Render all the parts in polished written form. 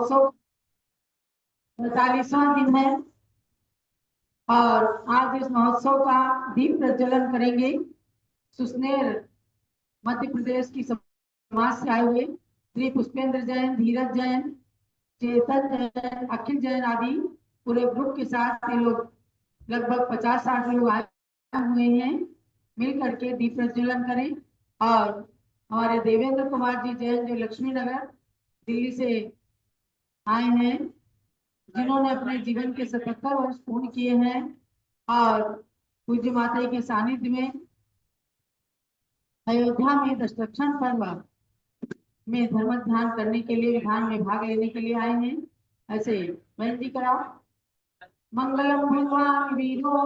महोत्सव 45वां दिन है और आज इस महोत्सव का दीप प्रज्वलन करेंगे सुसनेर मध्य प्रदेश की समाज से आए हुए श्री पुष्पेंद्र जैन, धीरज जैन, चेतन जैन, अखिल जैन आदि पूरे ग्रुप के साथ ये लोग लगभग 50-60 लोग आए हुए हैं। मिल करके दीप प्रज्वलन करें और हमारे देवेंद्र कुमार जी जैन जो लक्ष्मी नगर दिल्ली से आए हैं, जिन्होंने अपने जीवन के 77 वर्ष पूर्ण किए हैं और पूज्य माता के सानिध्य में अयोध्या में दशदक्षिण पर्व में धर्म ध्यान करने के लिए विधान में भाग लेने के लिए आए हैं। ऐसे बहन जी कराओ। मंगलम भगवान वीरो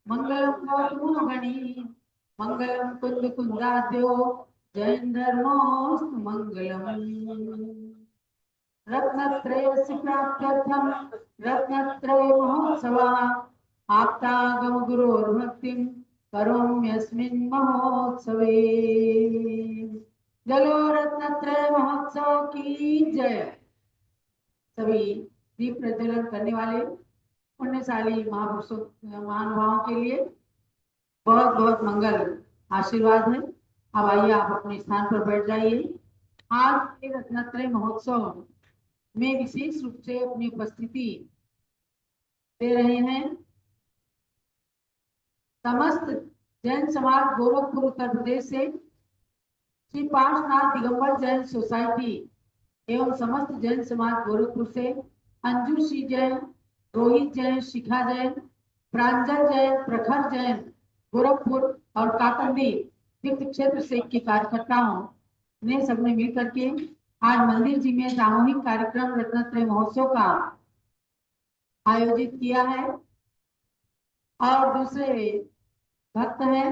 मंगलम गौतमो गणी मंगलम कुंद कुंदाद्यो जयेन्द्रनोस्तु मंगलम। रत्नत्रयस्य प्राप्त्यर्थं रत्नत्रय महोत्सवः आप्तागम गुरोर्भक्तिं करोम्यस्मिन् महोत्सवे। जलो रत्नत्रय महोत्सव की जय। सभी दीप प्रज्वलन करने वाले पुण्यशाली महापुरुषों महानुभावों के लिए बहुत बहुत मंगल आशीर्वाद है। अब आइए आप अपने स्थान पर बैठ जाइए। आज के रत्नत्रय महोत्सव में विशेष रूप से अपनी उपस्थिति दे रहे हैं समस्त जैन समाज गोरखपुर उत्तर प्रदेश से श्री पार्श्वनाथ दिगंबर जैन सोसाइटी एवं समस्त जैन समाज गोरखपुर से अंजू श्री जैन, रोहित जैन, शिखा जैन, प्रांजल जैन, प्रखर जैन गोरखपुर और काकंदी तीर्थ क्षेत्र से के कार्यकर्ताओं ने सबने मिल करके आज मंदिर जी में सामूहिक कार्यक्रम रत्नत्रय महोत्सव का आयोजित किया है। और दूसरे भक्त हैं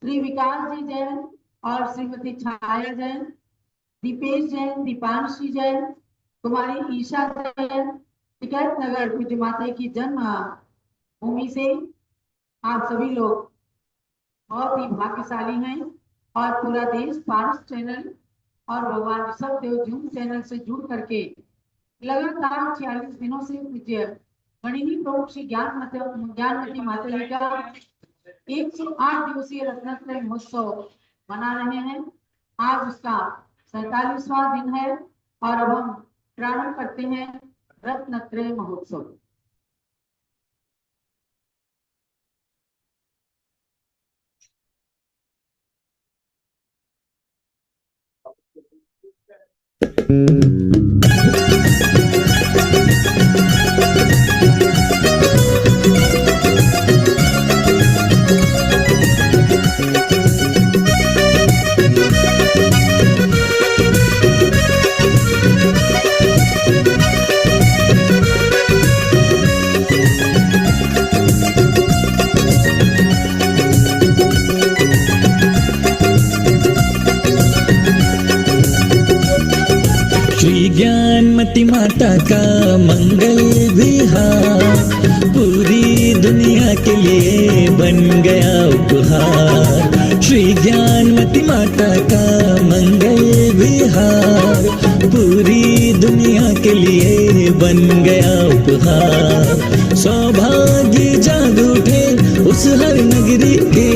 श्री विकास जी जैन और श्रीमती छाया जैन, दीपेश जैन, दीपांशी जैन, कुमारी ईशा जैन, टिकैत नगर पूज्य माता की जन्म भूमि से आप सभी लोग बहुत ही भाग्यशाली हैं और पूरा देश पारस चैनल और भगवान ऋषभ देव जूम चैनल से जुड़ करके लगातार 46 दिनों से पूज्य गणिनी प्रमुख श्री ज्ञानमती माता जी का 108 दिवसीय रत्नत्रय महोत्सव मना रहे हैं। आज उसका 47वां दिन है और अब हम प्रारंभ करते हैं रत्नत्रय महोत्सव। ज्ञानमती माता का मंगल विहार पूरी दुनिया के लिए बन गया उपहार। श्री ज्ञानमती माता का मंगल विहार पूरी दुनिया के लिए बन गया उपहार। सौभाग्य जाग उठे उस हर नगरी के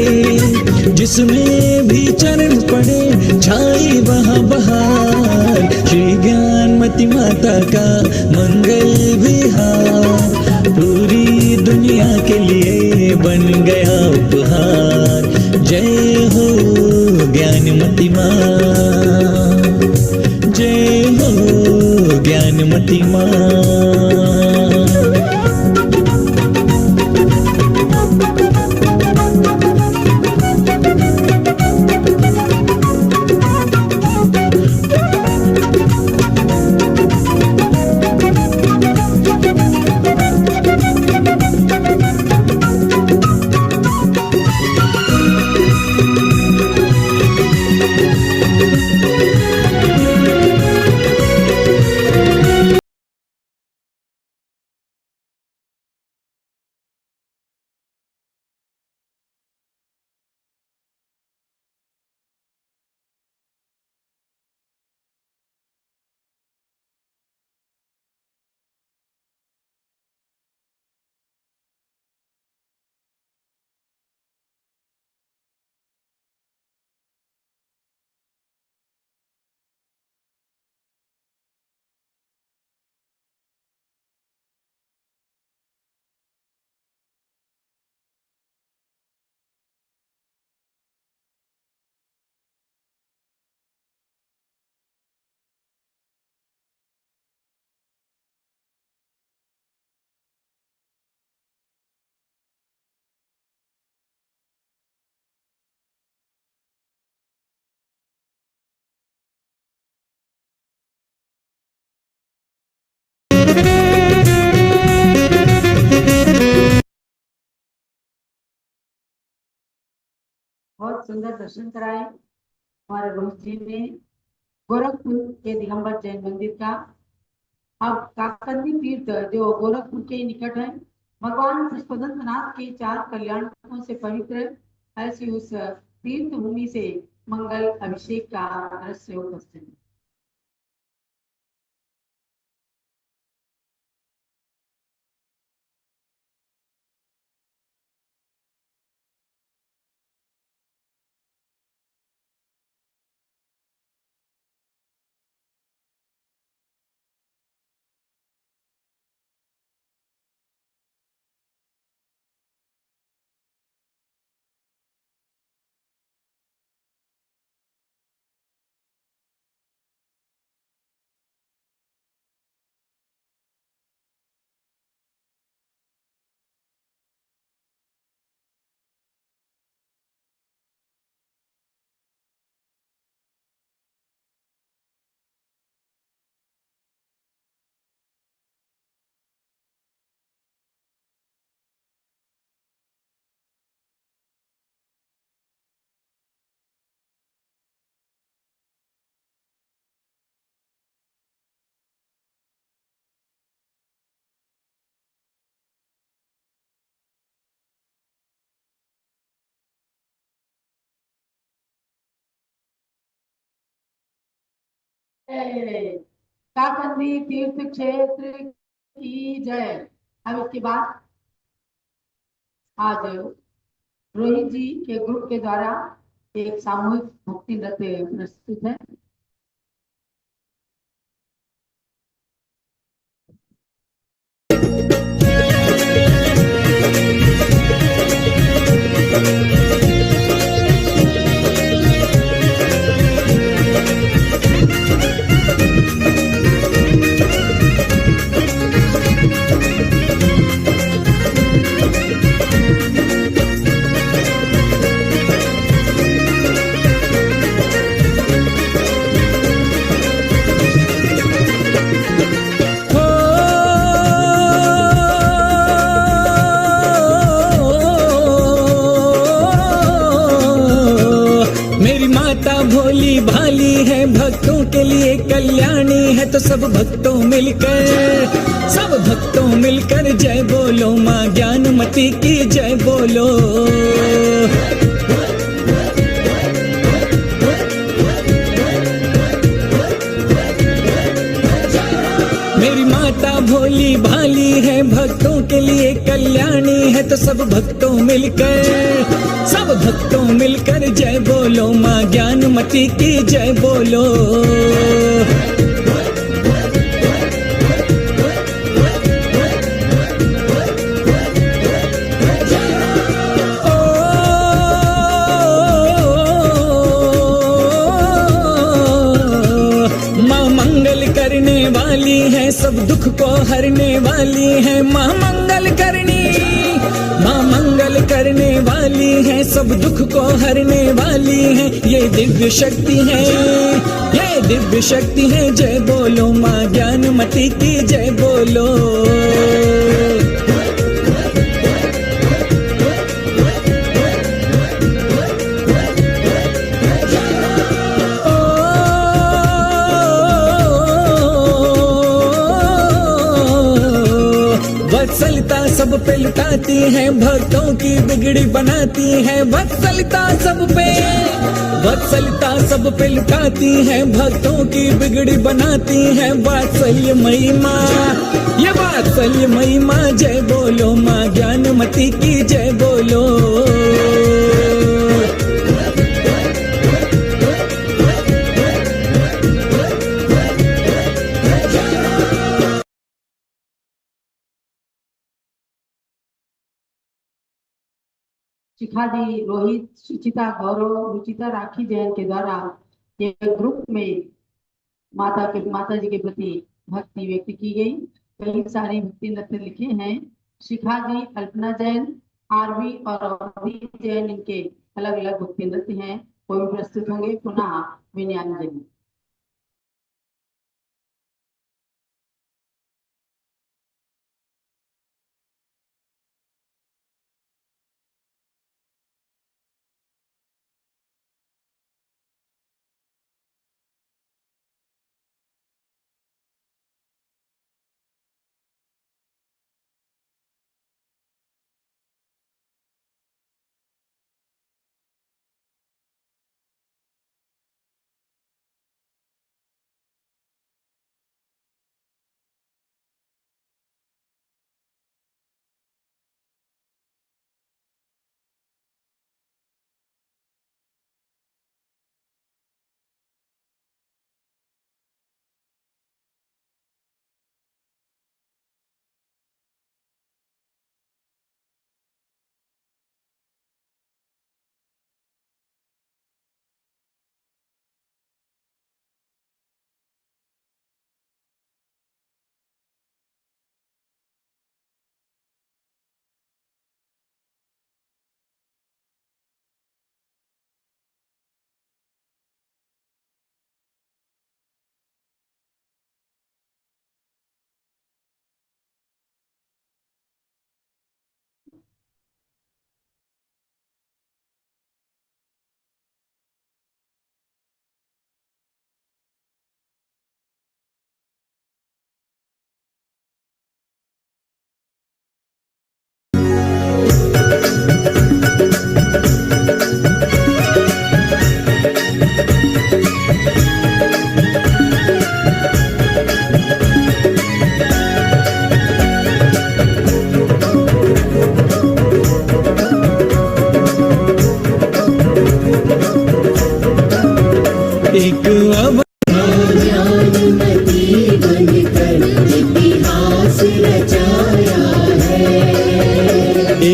जिसमें भी चरण पड़े छाई वहाँ बहार। श्री ज्ञानमती माता का मंगल विहार पूरी दुनिया के लिए बन गया उपहार। जय हो ज्ञानमती माँ, जय हो ज्ञानमती माँ। बहुत सुंदर दर्शन कराए हमारे रोहित जी ने गोरखपुर के दिगंबर जैन मंदिर का। अब काकंदी तीर्थ जो गोरखपुर के निकट है, भगवान पुष्पदंतनाथ के 4 कल्याणों से पवित्र ऐसी उस तीर्थ भूमि से मंगल अभिषेक का दृश्य उपस्थित है। काकंदी तीर्थ क्षेत्र की जय। अब इसके बाद आज रोहित जी के ग्रुप के द्वारा एक सामूहिक भक्ति नृत्य प्रस्तुत है। भोली भाली है, भक्तों के लिए कल्याणी है, तो सब भक्तों मिलकर जय बोलो, माँ ज्ञानमती की जय बोलो। मेरी माता भोली भाली है, भक्तों के लिए कल्याणी है, तो सब भक्तों मिलकर जय बोलो, माँ ज्ञानमती की जय बोलो। माँ मंगल करने वाली है, सब दुख को हरने वाली है, माँ मंगल करने वाली है, सब दुख को हरने वाली है। ये दिव्य शक्ति है, जय बोलो, माँ ज्ञानमती की जय बोलो। वत्सलता सब पे लुटाती है, भक्तों की बिगड़ी बनाती है, वत्सलता सब पे लुटाती है, भक्तों की बिगड़ी बनाती है। वात्सल्य महिमा जय बोलो, माँ ज्ञानमती की जय बोलो। शिखा जी, रोहित, सुचिता, गौरव, रुचिता, राखी जैन के द्वारा एक ग्रुप में माता जी के प्रति भक्ति व्यक्त की गई। कई सारे भक्ति नृत्य लिखे हैं। शिखा जी, कल्पना जैन, आरवी और अवधि जैन, इनके अलग अलग भक्ति नृत्य हैं। कोई प्रस्तुत होंगे पुनः विनयांजलि।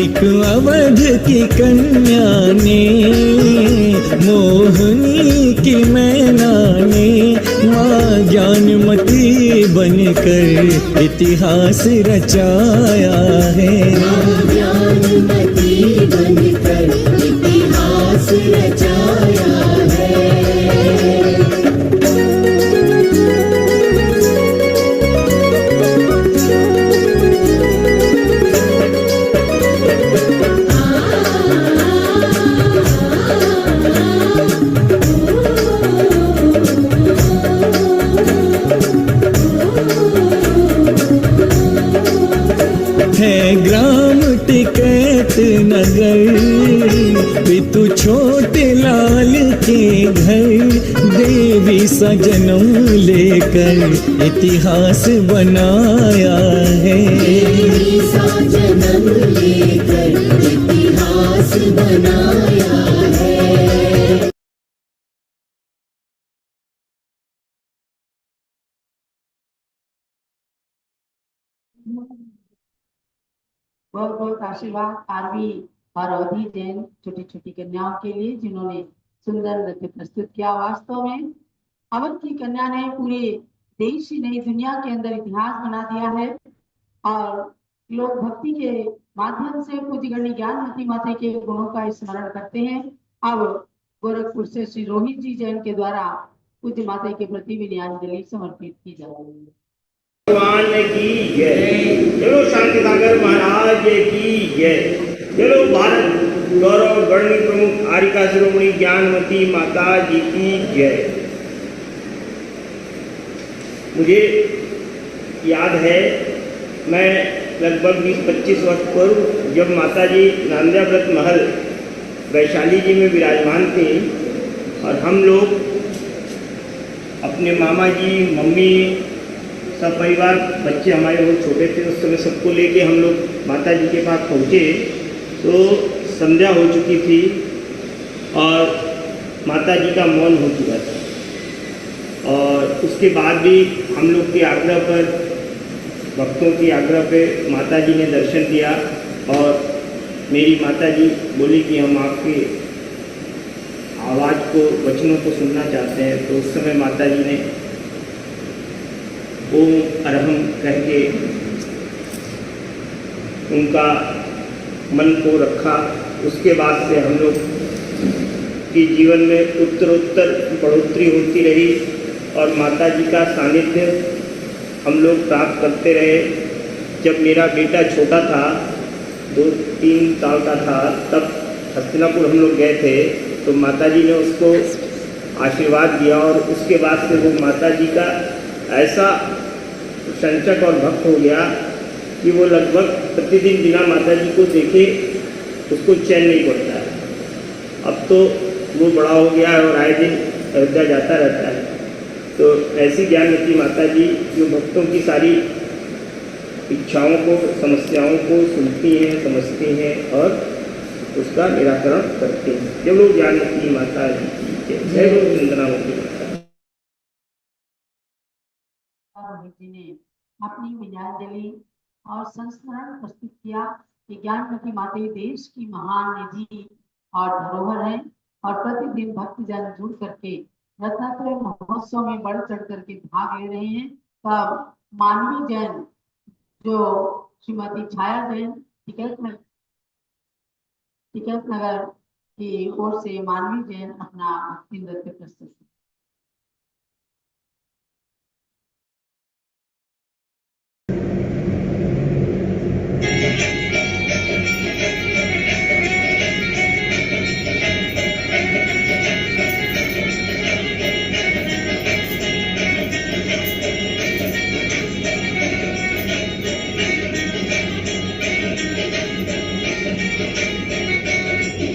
एक अवध की कन्या ने, मोहनी की मैना ने, माँ ज्ञानमती बनकर इतिहास रचाया है। माँ ज्ञानमती बनकर इतिहास रचाया है। है ग्राम टिकैत नगर, पितु छोटे लाल के घर, देवी सा जन्म लेकर इतिहास बनाया है। देवी सा जन्म लेकर इतिहास बनाया है। बहुत बहुत आशीर्वाद आरवी और अवधि जैन छोटी छोटी कन्याओं के लिए, जिन्होंने सुंदर नृत्य प्रस्तुत किया। वास्तव में अवध की कन्या ने पूरे देश ही नहीं दुनिया के अंदर इतिहास बना दिया है। और लोग भक्ति के माध्यम से पूज्य गणी ज्ञानमती माता के गुणों का स्मरण करते हैं। अब गोरखपुर से श्री रोहित जी जैन के द्वारा पूज्य माता के प्रति विनयाञ्जलि समर्पित की जा रही है। भगवान की जय। चलो शांति सागर महाराज की जय। चलो भारत गौरव गणनी प्रमुख आरिका शिरोमणि ज्ञानमती माता जी की जय। मुझे याद है, मैं लगभग 20-25 वर्ष पूर्व जब माता जी नांद्याव्रत महल वैशाली जी में विराजमान थे और हम लोग अपने मामा जी, मम्मी, सब परिवार, बच्चे हमारे बहुत छोटे थे उस समय, सबको लेके हम लोग माता जी के पास पहुँचे तो संध्या हो चुकी थी और माता जी का मौन हो चुका था। और उसके बाद भी हम लोग के आग्रह पर, भक्तों के आग्रह पे माता जी ने दर्शन दिया और मेरी माता जी बोली कि हम आपकी आवाज़ को, वचनों को सुनना चाहते हैं। तो उस समय माता जी ने ओम अरहम कह के उनका मन को रखा। उसके बाद से हम लोग की जीवन में उत्तरोत्तर बढ़ोतरी होती रही और माता जी का सानिध्य हम लोग प्राप्त करते रहे। जब मेरा बेटा छोटा था, 2-3 साल का था, तब हस्तिनापुर हम लोग गए थे तो माता जी ने उसको आशीर्वाद दिया और उसके बाद से वो माता जी का ऐसा संचक और भक्त हो गया कि वो लगभग प्रतिदिन बिना माता जी को देखे उसको चैन नहीं पड़ता है। अब तो वो बड़ा हो गया है और आए दिन अयोध्या जाता रहता है। तो ऐसी ज्ञानमती माता जी जो भक्तों की सारी इच्छाओं को, समस्याओं को सुनती हैं, समझती हैं और उसका निराकरण करती हैं। जब लोग ज्ञानमती माता जी की जय हो, वंदनामती माता जी ने अपनी विनयाञ्जलि और संस्मरण प्रस्तुत किया कि ज्ञानमती माता देश की महान निधि और धरोहर है और प्रतिदिन भक्तजन जुड़ करके रत्नात्रय महोत्सव में बढ़ चढ़ करके भाग ले रहे हैं। तब मानवी जैन जो श्रीमती छाया जैन टिकैत नगर की ओर से मानवी जैन अपना भक्ति नृत्य प्रस्तुत।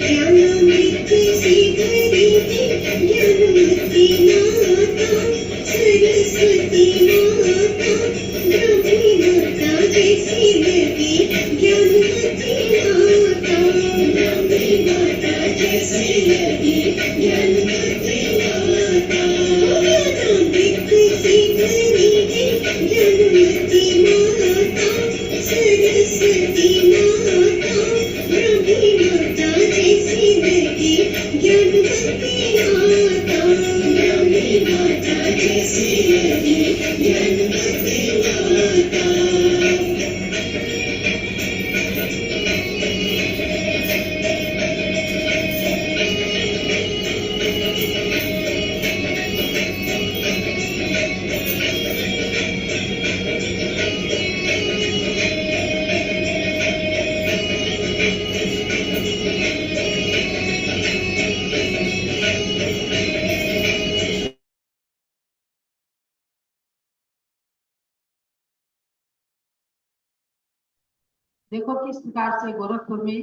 ज्ञानमृत से भरी है, ज्ञानमृत देखो किस प्रकार से गोरखपुर में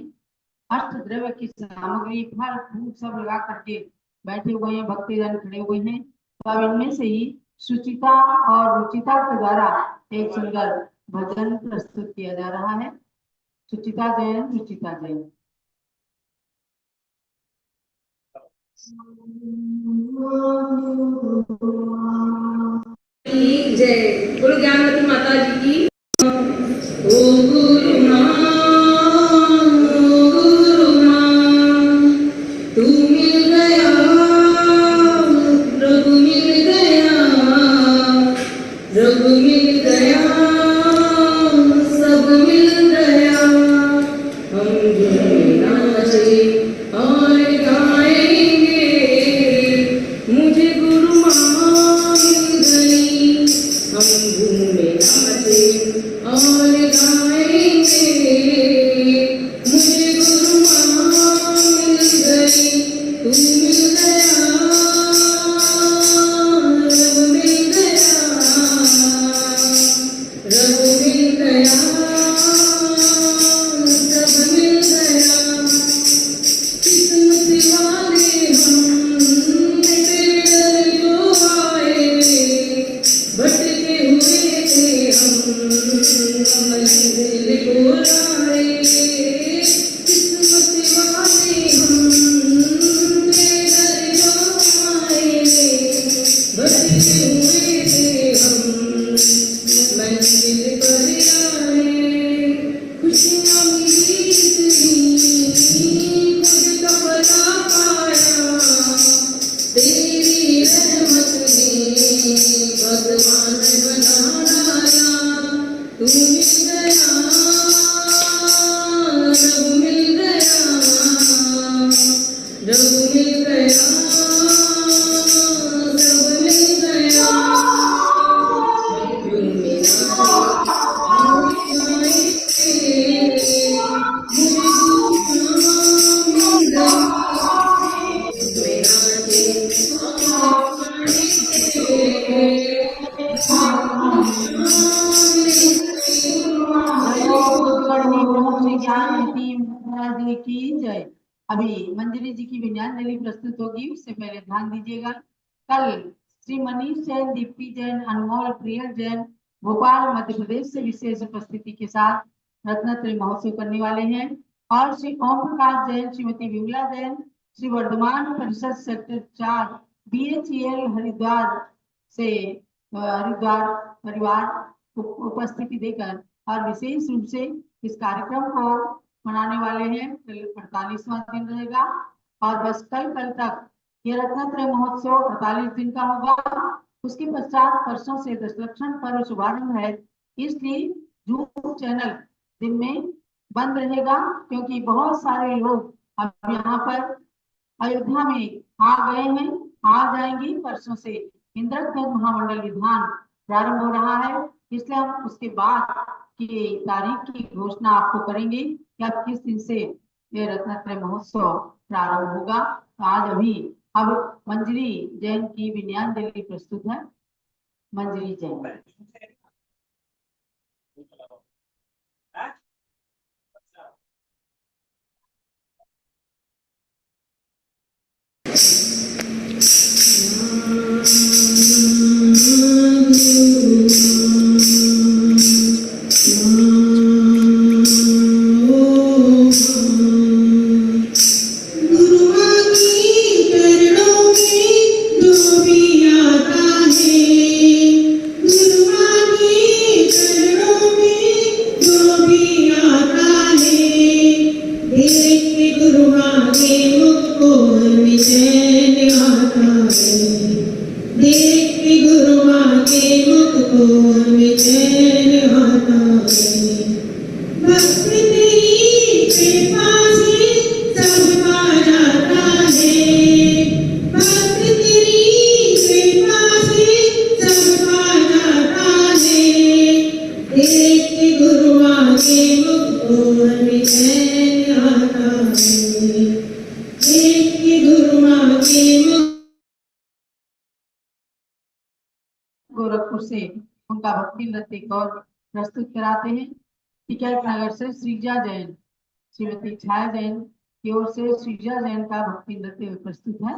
अष्ट द्रव्य की सामग्री फल फूल सब लगा करके बैठे हुए हैं, भक्तजन खड़े हुए हैं। तो अब इनमें से ही सुचिता और रुचिता के द्वारा एक सुंदर भजन प्रस्तुत किया जा रहा है। सुचिता जैन, रुचिता जैन। जय गुरु ज्ञानवती माता जी की। ओ गुरु माँ, ओ गुरु माँ, तू मिल गया, प्रभु मिल गया, प्रभु मिल गया, सब मिल गया। हम नाचे और गाएंगे, मुझे गुरु माँ मिल गई। हम घूमे नाचे और गाएंगे, मुझे गुरु माँ मिल गई। तू मिल गया, रब मिल गया, रब मिल गया, सब मिल गया। किस्मत वाले हम, तेरे दर जो आए, भटके हुए थे हम, मंजिल को लाए। किस्मत वाले हम, तेरे दर जो आए, भटके हुए थे हम, मंजिल पर आए। खुशियाँ मिली इतनी, खुद का भला पाया, तेरी रहमत ने भगवान बना डाला। तू मिल गया, रब मिल गया, रब मिल गया, सब मिल गया। यूं मेरा जी की जय। अभी मंजरी जी की विज्ञानजलि प्रस्तुत होगी, उससे पहले ध्यान दीजिएगा। कल श्री मनीष जैन, दीप्ति जैन, अनमोल, प्रियल जैन भोपाल मध्य प्रदेश से विशेष उपस्थिति के साथ रत्नत्रय महोत्सव करने वाले हैं। और श्री ओम प्रकाश जैन, श्रीमती विमला जैन, श्री वर्धमान परिषद सेक्टर 4 BHEL हरिद्वार से हरिद्वार परिवार उपस्थिति देकर और विशेष रूप से इस कार्यक्रम को मनाने वाले हैं। 48वां दिन रहेगा और बस कल तक ये रत्नत्रय महोत्सव 48 दिन का होगा। उसके पश्चात परसों से दशलक्षण पर्व शुभारंभ है, इसलिए यूट्यूब चैनल दिन में बंद रहेगा, क्योंकि बहुत सारे लोग अब यहाँ पर अयोध्या में आ गए हैं, आ जाएंगे। परसों से इंद्रध्वज महामंडल विधान प्रारंभ हो रहा है, इसलिए हम उसके बाद की तारीख की घोषणा आपको करेंगे कि अब किस दिन से ये रत्नत्रय महोत्सव प्रारंभ होगा। तो आज अभी अब मंजरी जैन की विज्ञानजलि प्रस्तुत है। मंजरी जैन। गोरखपुर से उनका भक्ति नृत्य और प्रस्तुत कराते हैं। टिकैत नगर से श्रीजा जैन, श्रीमती छाया जैन की ओर से श्रीजा जैन का भक्ति नृत्य प्रस्तुत है।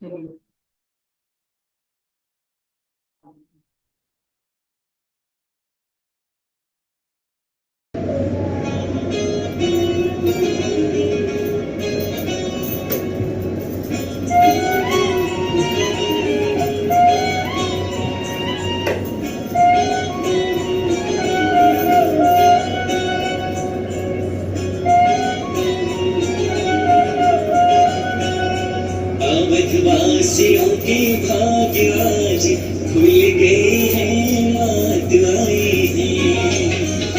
चलिए। अवधवासियों के भाग्य आज खुल गए हैं, मात आई है।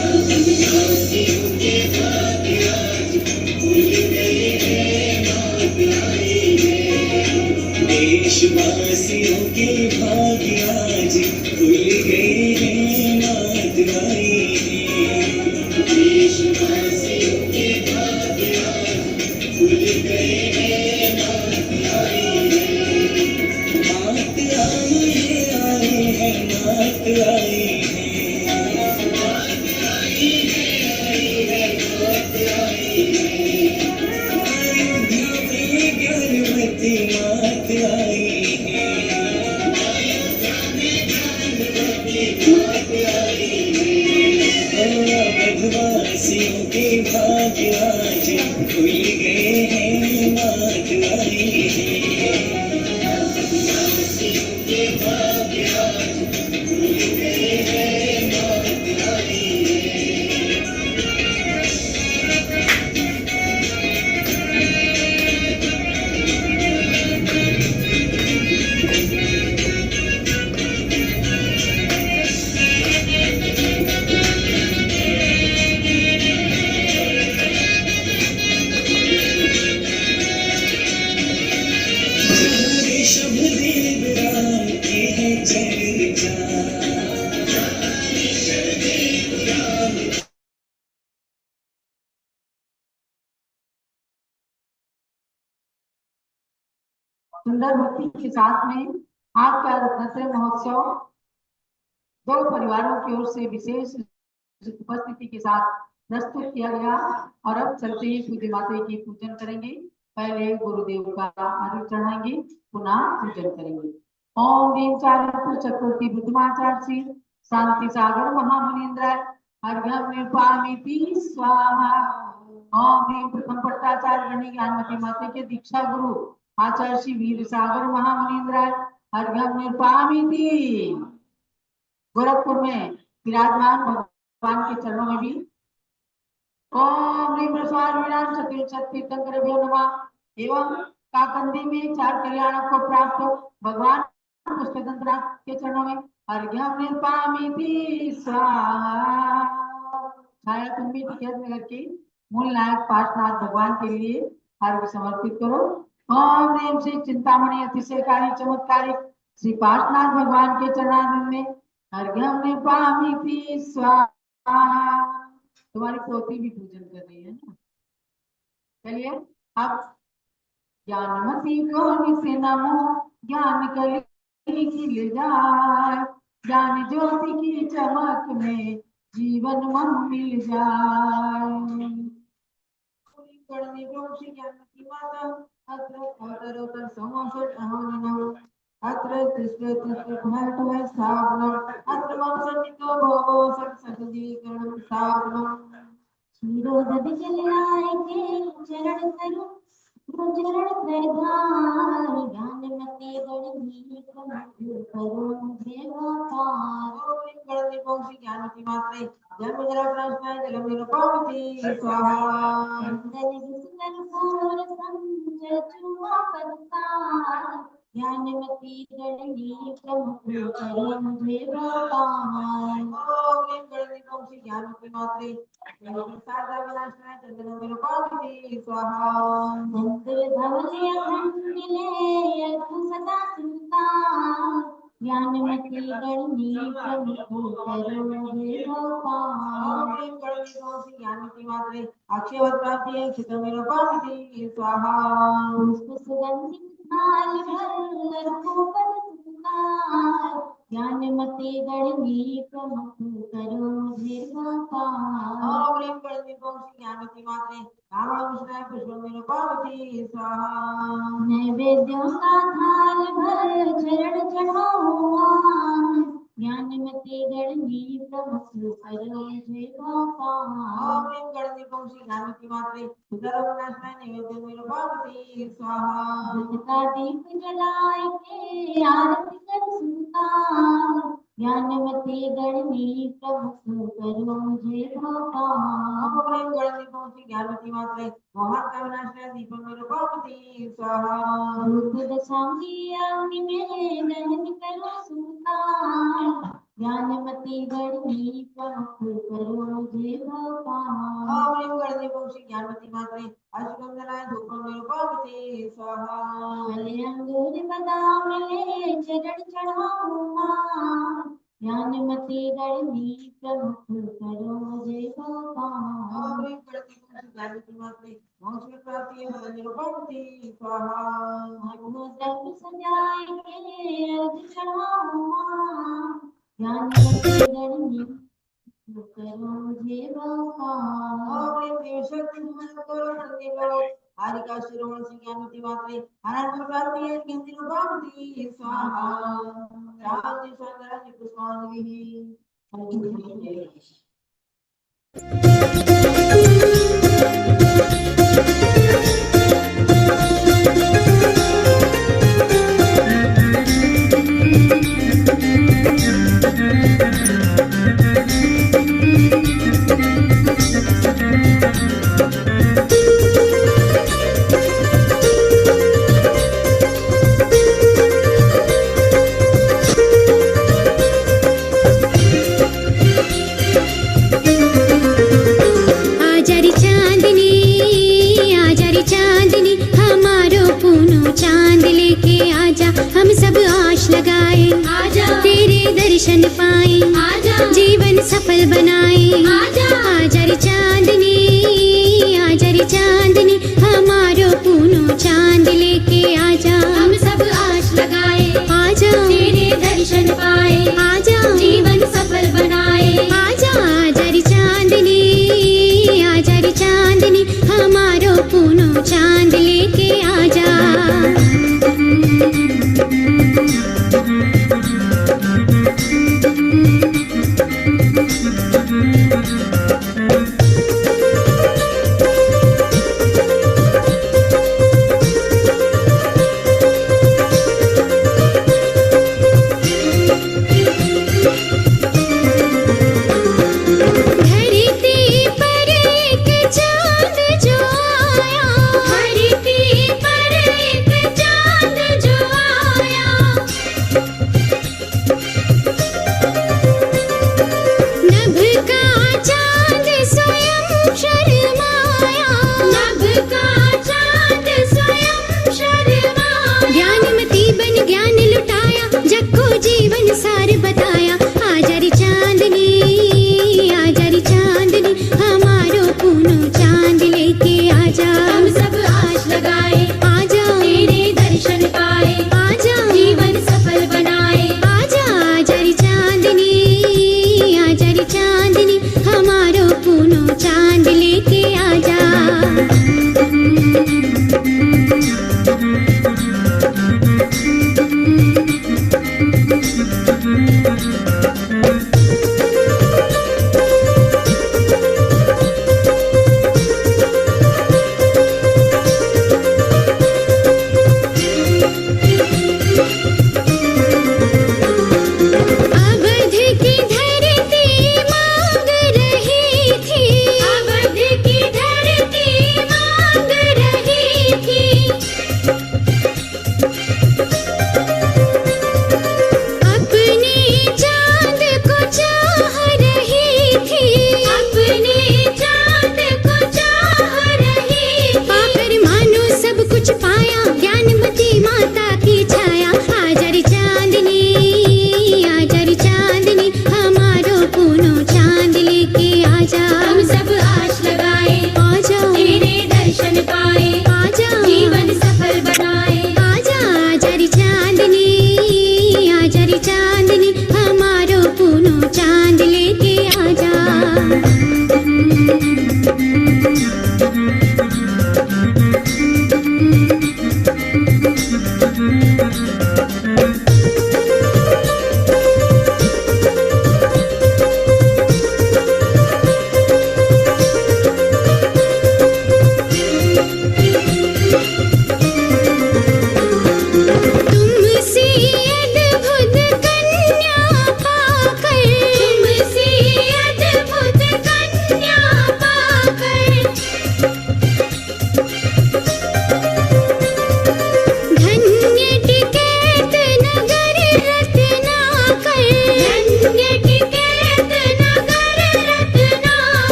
अवधवासियों के भाग्य आज खुल गए हैं, मात आई है। देशवासियों के भाग्य आज खुल गए हैं, मात आई है। देशवासियों के भाग्य आज खुल गए हैं, मात आई है। मात आई है, आई है, मात आई है। मात आई है, आई है, मात आई है। अयोध्या में ज्ञानवती मात आई है। अयोध्या में ज्ञानवती मात आई है। अवधवासियों के भाग्य आज खुल गए हैं, मात आई है। अवधवासियों के भाग्य आज खुल गए हैं, मात आई है। ऋषभदेव राम के है चर्चा। ऋषभदेव राम सुंदर भक्ति के साथ में हाथ पैर रत्नत्रय महोत्सव दो परिवारों की ओर से विशेष उपस्थिति के साथ प्रस्तुत किया गया। और अब चलते ही पूज्य माता की पूजन करेंगे। पहले गुरुदेव का अर्घ्य चढ़ाएंगे, पुनः पूजन करेंगे। ओम ह्रीं चारुपुर चक्रवर्ती बुद्धमाचार्य श्री शांति सागर महामुनीन्द्र अर्घ्यं निर्पामीति स्वाहा। ओम ह्रीं प्रथम पट्टाचार्य गणी ज्ञानमती माता के दीक्षा गुरु आचार्य श्री वीर सागर महामुनीन्द्र अर्घ्यं निर्पामीति। गोरखपुर में विराजमान भगवान के चरणों में भी ओम ह्रीं प्रसाद विराम चतुर्शत तीर्थंकरेभ्यो नमः। एवं काकंदी में 4 कल्याणों को प्राप्त भगवान पुष्पतंत्र के चरणों में अर्घ्यं निर्पामीति स्वाहा। छाया तुम भी टिकैत नगर के मूल नायक पार्श्वनाथ भगवान के लिए अर्घ्य समर्पित करो। ओम ह्रीं श्री चिंतामणि अतिशयकारी चमत्कारी श्री पार्श्वनाथ भगवान के चरणारविंद में अर्घ्यं निर्पामीति स्वाहा। तुम्हारी पोती भी पूजन कर रही है ना। चलिए अब ज्ञानमती को निसे नमो ज्ञान कली खिल जाए, ज्ञान ज्योति की चमक में जीवन मन मिल जाए। ज्ञानमती माता अत्र अवतरोतर समोसट अहमनो अत्र तिष्ठे तिष्ठे भयतु स्थापनम अत्र मम सन्निधो भवो सत्सजीकरणं स्थापनम। क्षीरोदधि जलाय के चरण तरु चरण प्रधान ज्ञानमती गणनी करो मुझे पार। गणनी पहुंची ज्ञानमती मात्रे जन्म जरा प्रश्न जलम निरुपमिति स्वाहा। अंदर विसुतर पूर संजय चुमा पदसार ज्ञानमती गणनी करो मुझे पार। गणनी पहुंची ज्ञानमती मात्रे सारदा विनाशनाय चंदन निरुपमिति स्वाहा। मंत्र धवल अखंड मिले अद्भुत सदा सुनता ज्ञानमती गणनी करो मुझे पार। ज्ञानमती मात्रे अक्षय प्राप्ति क्षित्र निरुपमिति स्वाहा। पुष्प सुगंधित थाल भर रघुपति सुंदर ज्ञानमती गणनी प्रमुख करो दीर्घकाल। ओम ह्रीं गणनी पौंसी ज्ञानमती मात्रे कामानुष्णाय पुष्पमेव स्वाहा। नैवेद्यों का थाल भर चरण चढ़ाऊंगा, ज्ञानमती गणनी प्रमुख करो दीर्घकाल। ओम ह्रीं गणनी पौंसी ज्ञानमती मात्रे सर्वनाशनाय नैवेद्यमेव स्वाहा। दूध का दीप जलाए के आरती कर सुनकार, ज्ञानमती गणनी प्रमुख करो दीर्घकाल। ओम ह्रीं गणनी पौंसी ज्ञानमती मात्रे मोहन का विनाशनाय दीपमेव स्वाहा। रूप दशांगी अग्नि में दहन करो सुनकार, ज्ञानमती गणनी प्रमुख करो दीर्घकाल। ओम ह्रीं गणनी पौंसी ज्ञानमती मात्रे अश्वगंधनाय धूपमेव स्वाहा। फल अंगूर बादाम ले चरण चढ़ाऊंगा, ज्ञानमती गणनी प्रमुख करो दीर्घकाल। ओम ह्रीं गणनी पौंसी ज्ञानमती मात्रे मोक्ष प्राप्ति स्वाहा। द्रव्य सजाए के अर्घ चढ़ाऊंगा, ज्ञानमती गणनी करो दीर्घकाल। ओम ह्रीं देवशक्ति सुमन करो नंदिलो आरिका शिरोमणि श्री ज्ञानमती मात्रे अनंत प्राप्ति स्वाहा। शांति सौंदर्य पुष्पांजलि।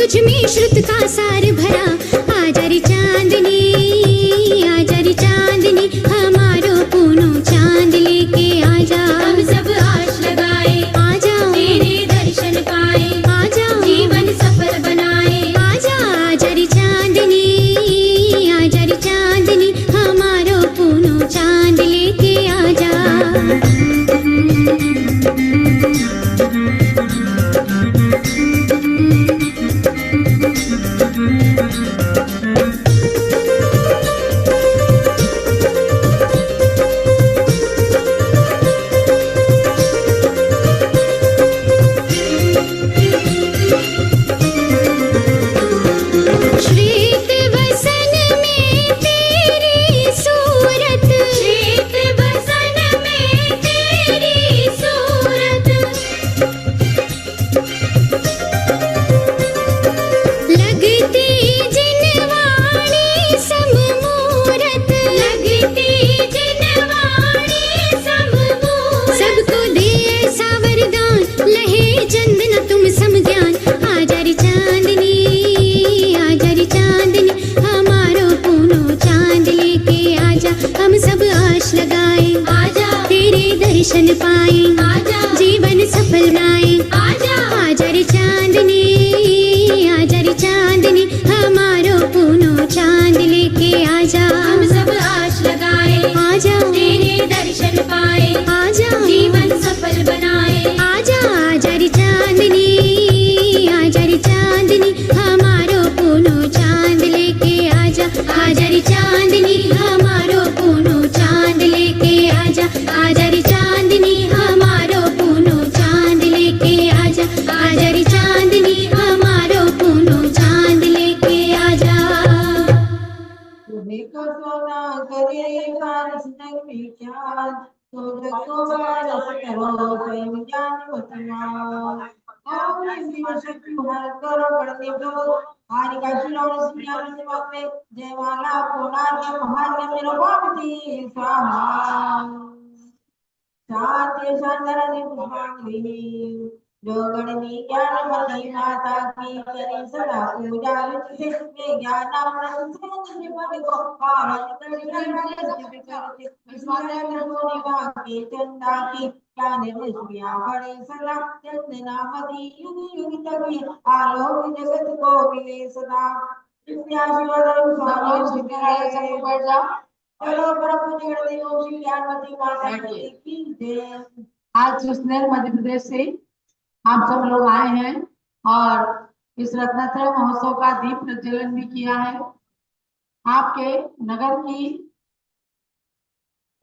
तुझ में श्रुत का सार भरा। आजा रे चांदनी, आजा रे चांदनी, हमारो पूनो चांद लेके आजा। हम सब आश लगाए आजा तेरे दर्शन पाए, आजा जीवन सफल बनाए। आजा, आजा रे चांदनी, आजा रे चांदनी, हमारो पूनो चांद लेके आजा। श्वेत वसन में तेरी सूरत, श्वेत वसन में तेरी सूरत, लगती जिनवाणी सममूरत, लगती जिनवाणी सममूरत। सबको दे ऐसा वरदान, लहे चंदन तुम सम ज्ञान। आजा रे चांदनी, आजा रे चांदनी, हमारो पूनो चांद लेके आजा। हम सब आश लगाए आजा तेरे दर्शन पाए, आजा जीवन सफल बनाए। आजा आजा रे चांदनी, आजा रे चांदनी, हमारो पूनो चांद लेके आजा। हम सब आश लगाए आजा तेरे दर्शन पाए, आजा जीवन सफल बनाए। आजा, आजा रे चांदनी, आजा रे चांदनी, हमारो पूनो चांद लेके आजा। आजा रे चांदनी, हमारो पूनो चांद लेके आजा। आजा रे चांदनी, हमारो पूनो चांद लेके आजा। आजा रे चांदनी, हमारो पूनो चांद लेके आजा। तुम्हें को सोना करे फारस नग विख्यात, तो जगो बारस करो स्वयं ज्ञान वर्तमान। ओम शिव शक्ति हर करो बढ़ते प्रभु, आदि का शिरोण ज्ञान में जय माला पुनार्य महान्य मेरा भक्ति स्वाहा। शांति शांतरनि पुष्पांजलि, जो गणनी ज्ञानमती माता की करी सदा पूजा। रुचि से मैं ज्ञानामृत से निपट को पारत करते विश्वामित्र मुनि वाक्य चंदा की ज्ञान दृष्टिया बड़े सदा। चंदनामती युग युग तक आलोक जगत को मिले सदा। विद्या शिवधर्म स्वामी सिद्धिराज सब बढ़ जा। चलो प्रभु जगदेव श्री ज्ञानवती माता की जय। आज सुस्नेर मध्य प्रदेश से आप सब लोग आए हैं और इस रत्नत्रय महोत्सव का दीप प्रज्वलन भी किया है। आपके नगर की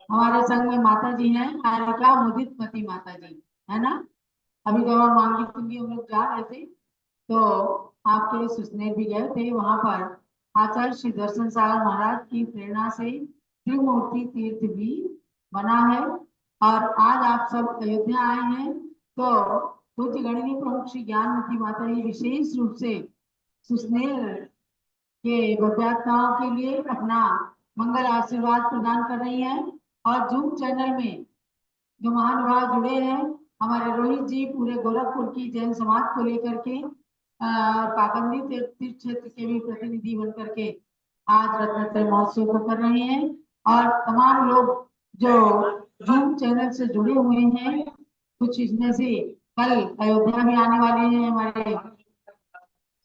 हमारे संघ में माता जी हैं, कारिका मुदित मती माता जी है ना। अभी जब हम मांगी तुंगी हम लोग जा रहे थे तो आपके सुस्नेर भी गए थे। वहां पर आचार्य श्री दर्शन सागर महाराज की प्रेरणा से त्रिमूर्ति तीर्थ भी बना है। और आज आप सब अयोध्या आए हैं तो पूज्य गणिनी प्रमुख श्री ज्ञानमती माता जी विशेष रूप से सुस्नेर के भव्यात्माओं के लिए अपना मंगल आशीर्वाद प्रदान कर रही हैं। और जूम चैनल में जो महानुभाव जुड़े हैं, हमारे रोहित जी पूरे गोरखपुर की जैन समाज को लेकर के पाकंदी तीर्थ क्षेत्र के भी प्रतिनिधि बन करके आज रत्नत्रय महोत्सव को कर रहे हैं। और तमाम लोग जो जूम चैनल से जुड़े हुए हैं, कुछ इसमें से कल अयोध्या भी आने वाले हैं। हमारे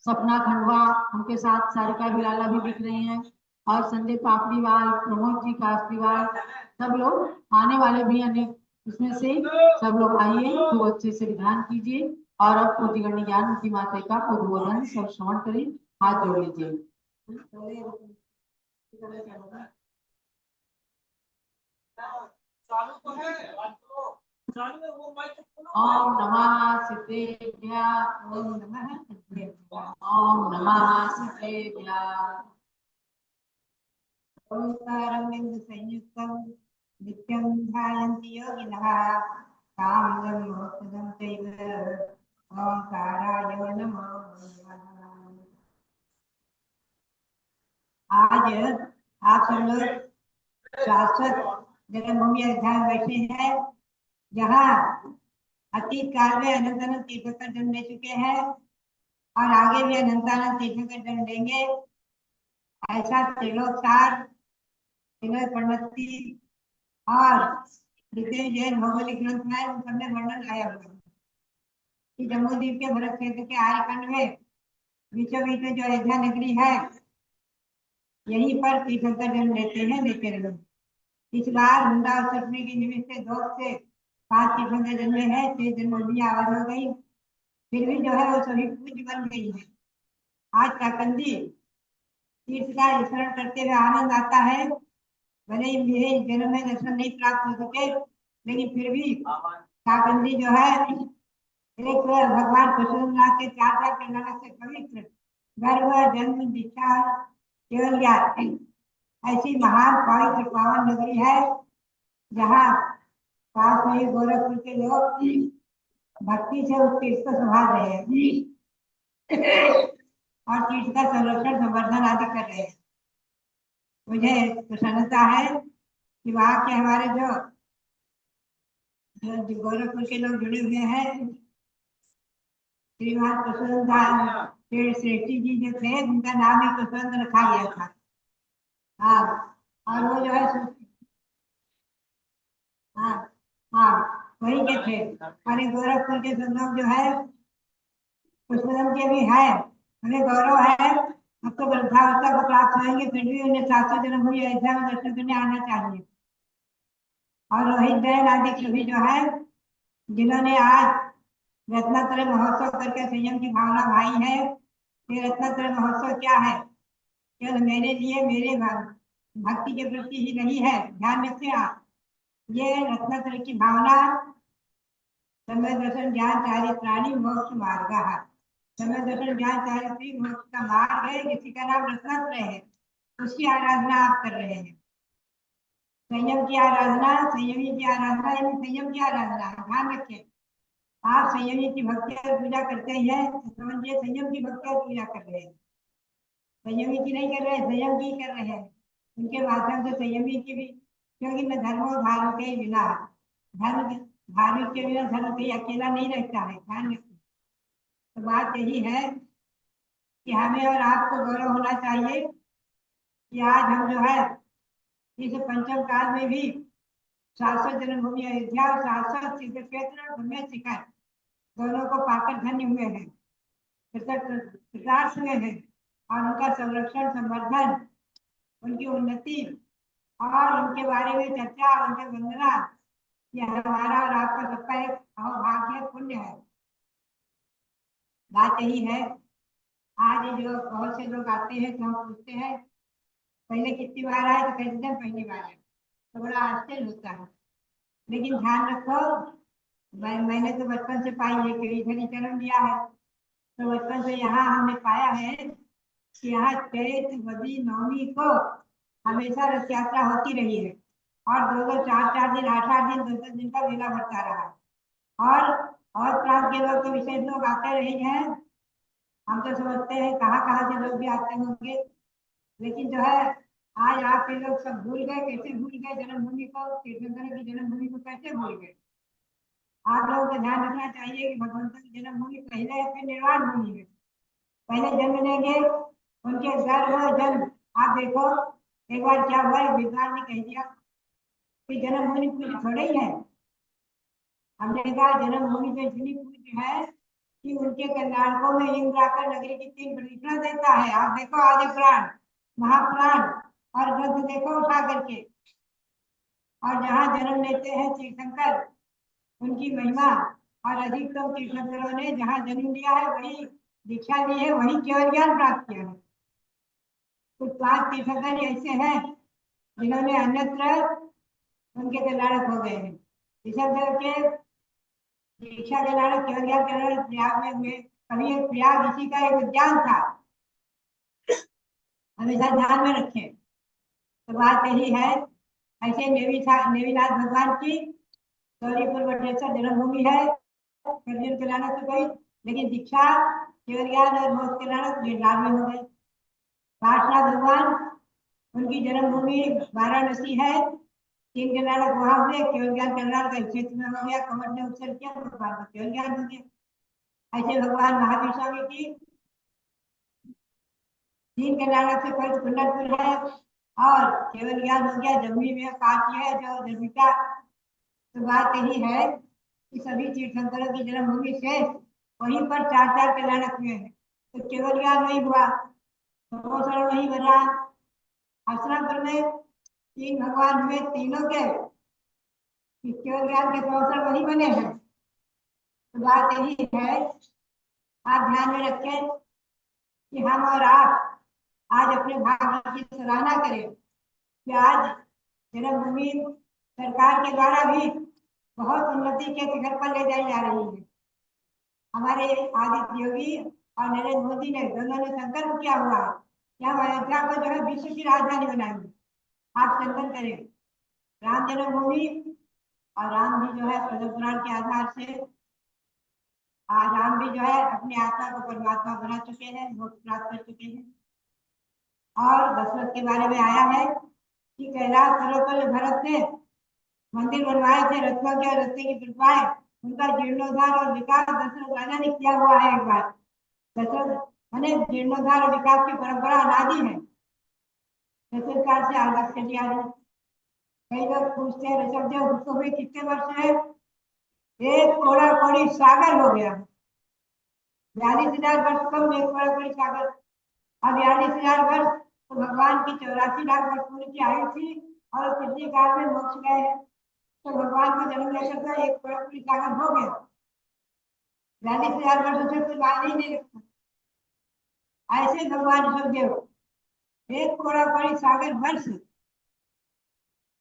सपना खंडवा, उनके साथ सारिका बिलाला भी दिख रही हैं, और संजय पापड़ीवाल, प्रमोद जी कास्तीवाल, सब लोग आने वाले भी अनेक। इसमें से सब लोग आइए तो अच्छे से विधान कीजिए। और अब पूज्य गणनी ज्ञानमती माता का उद्बोधन सब श्रवण करें। हाथ जोड़ लीजिए। ओम नमः सिद्धेभ्यः, ओम नमः सिद्धेभ्यः, ओम नमः सिद्धेभ्यः। ओंकारं संयुक्तं नित्यं ध्यायन्ति योगिनः, कामं मोक्षं चैव ओंकाराय नमः। आज आप सब लोग शाश्वत जन्मभूमि अयोध्या में बैठे हैं, जहाँ अतीत काल में अनंत अनंत तीर्थंकर जन्म ले चुके हैं। और आगे भी अनंतानंद तीर्थंकर जन्म लेंगे। ऐसा त्रिलोकसार, त्रिलोक प्रणति और रितेश जैन भौगोलिक ग्रंथ में उन सब में वर्णन आया हुआ है कि जम्मूद्वीप के भरत क्षेत्र के आर्यखंड में बीचों बीच में जो अयोध्या नगरी है, यहीं पर तीर्थंकर जन्म लेते रहे। इस बार हुंडा और सपने की निमित्त से 2 से 5 तीर्थंकर जन्मे हैं, 6 जन्मभूमि आवाज हो गई, फिर भी जो है वो सभी पूज्य बन गई है। आज काकंदी तीर्थ का स्मरण करते हुए आनंद आता है। भले ही मेरे जन्म में दर्शन नहीं प्राप्त हो सके, लेकिन फिर भी काकंदी जो है एक भगवान परशुराम के 4 कर्नाटक से पवित्र गर्भ, जन्म, दीक्षा, केवल ज्ञान ऐसी महान पवित्र पावन नगरी है, जहाँ पास में ही गोरखपुर के लोग भक्ति से उस तीर्थ को संभाल रहे हैं और तीर्थ का संरक्षण संवर्धन आदि कर रहे हैं। मुझे प्रसन्नता है कि वहाँ के हमारे जो गोरखपुर के लोग जुड़े हुए हैं, श्रीमान कुशवंत श्रेष्ठी जी जो थे, उनका नाम ही कुशवंत रखा गया था। हाँ, और वो जो है हाँ हाँ वही के थे। और गोरखपुर के सब लोग जो है कुशवंत के भी है, हमें गौरव है। अब तो वृद्धावस्था को प्राप्त होंगे, फिर भी उन्हें 700 जन्म हुई अयोध्या में दर्शन करने आना चाहिए। और रोहित जैन आदि सभी जो है, जिन्होंने आज रत्नात्रय महोत्सव करके संयम की भावना भाई है। ये रत्नात्रय महोत्सव क्या है? केवल मेरे लिए, मेरे भक्ति के प्रति ही नहीं है, ध्यान रखिए आप। ये रत्नात्रय की भावना समय दर्शन ज्ञान चारित्राणि मोक्ष मार्ग, समय दर्शन ज्ञान चारित्री मोक्ष का मार्ग है, किसी का नाम रत्नात्रय है, उसकी आराधना आप कर रहे हैं। संयम की आराधना, संयमी की आराधना, यानी संयम की आराधना, ध्यान रखें। आप संयमी की भक्ति और पूजा करते हैं, समझिए संयम की भक्ति और पूजा कर रहे हैं। संयमी की नहीं कर रहे हैं, संयम की कर रहे हैं। उनके माध्यम से संयमी की भी, क्योंकि न धर्मो धार्म के बिना, धर्म धार्मिक के बिना धर्म कहीं अकेला नहीं रहता है, ध्यान रखिए। तो बात यही है कि हमें और आपको गौरव होना चाहिए कि आज हम जो है इस पंचम काल में भी 700 जन्मभूमि अयोध्या और 700 तीर्थ क्षेत्र और धर्म शिखर दोनों को पाकर धन्य हुए हैं, कृतार्थ हुए हैं। और उनका संरक्षण, संवर्धन, उनकी उन्नति और उनके बारे में चर्चा, उनके वंदना, यह हमारा और आपका सबका एक भाग्य, पुण्य है। बात यही है। आज जो बहुत से लोग आते हैं तो हम पूछते हैं पहले कितनी बार आए, तो कहते हैं पहली बार आए, तो बड़ा आश्चर्य होता है। लेकिन ध्यान रखो, मैंने तो बचपन से पाई है कि इधर ही जन्म लिया है, तो बचपन से यहाँ हमने पाया है कि यहाँ चैत बदी नवमी को हमेशा रथ यात्रा होती रही है, और 2-2, 4-4 दिन, 8-8 दिन, 10-10 दिन का मेला भरता रहा है। और प्रांत के लोग तो विशेष लोग आते रहे हैं। हम तो समझते हैं कहाँ से लोग भी आते होंगे, लेकिन जो है आज आपके लोग सब भूल गए। कैसे भूल गए? जन्मभूमि को, तीर्थंकर की जन्मभूमि को कैसे भूल गए? आप लोगों को ध्यान रखना चाहिए कि भगवंत की जन्मभूमि पहले है, फिर निर्वाण भूमि है। पहले जन्म लेंगे, उनके गर्भ जन्म, आप देखो एक बार क्या हुआ, विद्वान ने कह दिया कि जन्मभूमि पूज्य थोड़े ही है। हमने कहा जन्मभूमि तो इतनी पूज्य है कि उनके कल्याणकों में इंद्र आकर नगरी की 3 प्रदक्षिणा देता है। आप देखो आदि प्राण, महाप्राण और ग्रंथ देखो उठा करके। और जहाँ जन्म लेते हैं तीर्थंकर, उनकी महिमा, और अधिकतम तीर्थंकरों ने जहाँ जन्म लिया है, वही दीक्षा ली है, वही केवल ज्ञान प्राप्त किया है। कुछ 5 तीर्थंकर ऐसे हैं जिन्होंने अन्यत्र उनके कल्याणक हो गए हैं। तीर्थंकर के दीक्षा कल्याणक, केवल ज्ञान कल्याणक प्रयाग में हुए। कभी एक प्रयाग इसी का एक उद्यान था, हमेशा ध्यान में रखें। तो बात यही है। ऐसे नेमिनाथ भगवान की गौरीपुर वटेश्वर जन्मभूमि है, कर्जन कल्याणक तो कोई, लेकिन दीक्षा, केवल ज्ञान और मोक्ष कल्याणक गिरनार में हो गए। पार्शनाथ भगवान, उनकी जन्मभूमि वाराणसी है, 3 कल्याणक वहां हुए, केवल ज्ञान कल्याणक का क्षेत्र में हो गया, कमर ने उत्सर्ग किया, भगवान को केवल ज्ञान हो गया। ऐसे भगवान महावीर स्वामी की तीन कल्याणक से फल कुंडलपुर है और केवल ज्ञान हो गया जमुई में काशी है जो जमिका। तो बात यही है कि सभी तीर्थंकरों की जन्मभूमि से वहीं पर चार चार कल्याणक हुए हैं। तो केवल ज्ञान नहीं हुआ, शरण नहीं बना। हस्तिनापुर में तीन भगवान हुए, तीनों के केवल ज्ञान के अवसर वही बने हैं। तो बात यही है, आप ध्यान में रखें कि हम और आप आज अपने भाग्य की सराहना करें कि आज जन्मभूमि सरकार के द्वारा भी बहुत उन्नति के शिखर पर ले जाई जा रही है। हमारे आदित्य योगी और नरेंद्र मोदी ने दोनों ने संकल्प किया हुआ है कि हम अयोध्या को जो है विश्व की राजधानी बनाएंगे। आप संकल्प करें, राम जन्मभूमि और राम भी जो है पद्म पुराण के आधार से आज राम भी जो है अपने आत्मा को परमात्मा बना चुके हैं, मोक्ष प्राप्त कर चुके हैं। और दशरथ के बारे में आया है कि कैलाश पर्वत पर भरत ने मंदिर बनवाए थे, रत्नों के और रत्न की कृपाएं, उनका जीर्णोद्धार और विकास दशरथ राजा ने किया हुआ है। एक बार दशरथ मैंने जीर्णोद्धार और विकास की परंपरा अनादि है, दशरथ काल से आगे चली आ रही। कई लोग पूछते हैं ऋषभ देव उसको हुए कितने वर्ष है? एक कोड़ा कोड़ी सागर हो गया, 42,000 वर्ष कम एक कोड़ा कोड़ी सागर। अब 42,000 वर्ष तो भगवान की 84 लाख वर्ष पूरी की आयु थी और पिछले काल में मोक्ष गए हैं। तो भगवान को जन्म लेकर तो एक कोड़ा कोड़ी सागर हो गया, 42,000 वर्षों से कोई बात नहीं रखता। ऐसे भगवान ऋषभदेव एक कोड़ा कोड़ी सागर वर्ष,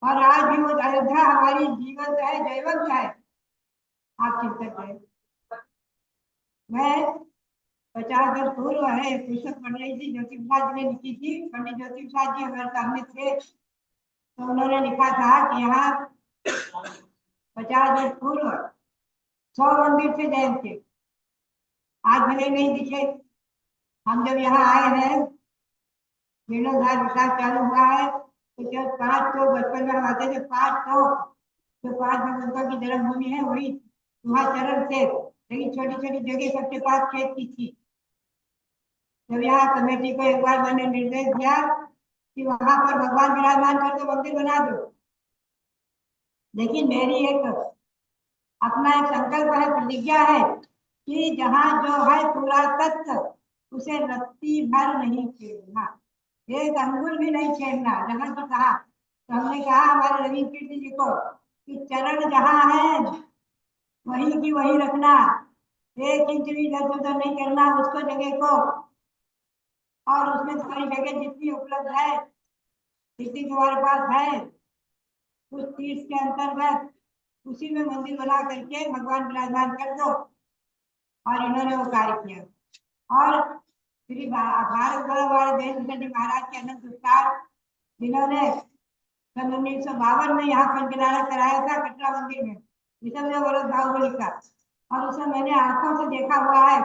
और आज भी वो अयोध्या हमारी जीवंत है, जयवंत है। आप चिंता करें। मैं 50 वर्ष पूर्व है पुस्तक पढ़ रही थी, ज्योति प्रसाद जी ने लिखी थी। पंडित ज्योति प्रसाद जी हमारे सामने थे, तो उन्होंने लिखा था कि यहाँ 50 वर्ष पूर्व 100 मंदिर थे जैन के, आज भले नहीं दिखे। हम जब यहाँ आए हैं, जीर्णोद्धार विकास चालू हुआ है, तो जब 5 तो बचपन में हम आते थे, 5 तो जो 5 भगवंतों की जन्मभूमि है वही वहाँ चरण थे, लेकिन छोटी छोटी जगह सबके पास खेत की थी। जब यहाँ कमेटी को एक बार मैंने निर्देश दिया कि वहां पर भगवान विराजमान करके मंदिर बना दो, लेकिन मेरी एक अपना एक संकल्प है, प्रतिज्ञा है कि जहाँ जो है पूरा तत्व उसे रत्ती भर नहीं छेड़ना, एक अंगुल भी नहीं छेड़ना। जहाँ की कहा तो हमने कहा हमारे रवि कीर्ति जी को कि चरण जहाँ है वहीं की वहीं रखना, 1 इंच भी इधर उधर नहीं करना उसको जगह को। और उसमें सारी जगह जितनी उपलब्ध है, जितनी तुम्हारे पास है, उस तीर्थ के अंतर्गत उसी में मंदिर बना करके भगवान विराजमान कर दो। और इन्होंने वो कार्य किया। और श्री भारत गौरव देश महाराज के अनंत संस्कार जिन्होंने सन 1952 में यहाँ पंचनारा कराया था कटरा मंदिर में, ऋषभदेव बाहुबली का। और उसे मैंने आंखों से देखा हुआ है।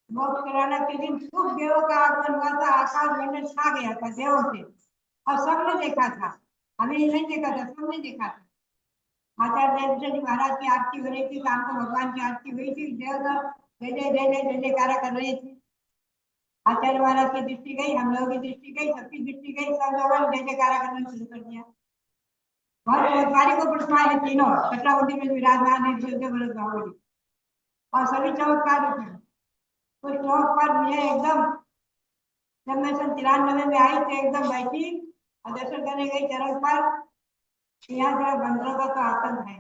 मोक्ष कराना के दिन खूब देवों का आगमन हुआ था, आकाश मंडल छा गया था देवों से, और सबने देखा था, हमें नहीं देखा था, सबने देखा था। आचार्य देवव्रत जी महाराज की आरती हो रही थी, शाम को भगवान की आरती हुई थी, देव सब जय जय जय जय जय जयकारा कर रहे थे। आचार्य महाराज की दृष्टि गई, हम लोगों की दृष्टि गई, सबकी दृष्टि गई, सब लोगों ने जय जयकारा करना शुरू कर दिया। बहुत चमत्कारी को प्रतिमा है तीनों, कटरा मंदिर में विराजमान है बाहुबली, और सभी चमत्कार है। उस चौक पर मुझे एकदम, जब मैं सन 93 में आई तो एकदम बैठी और दर्शन करने गई चरण पर, यहाँ जरा बंदरों का तो आतंक है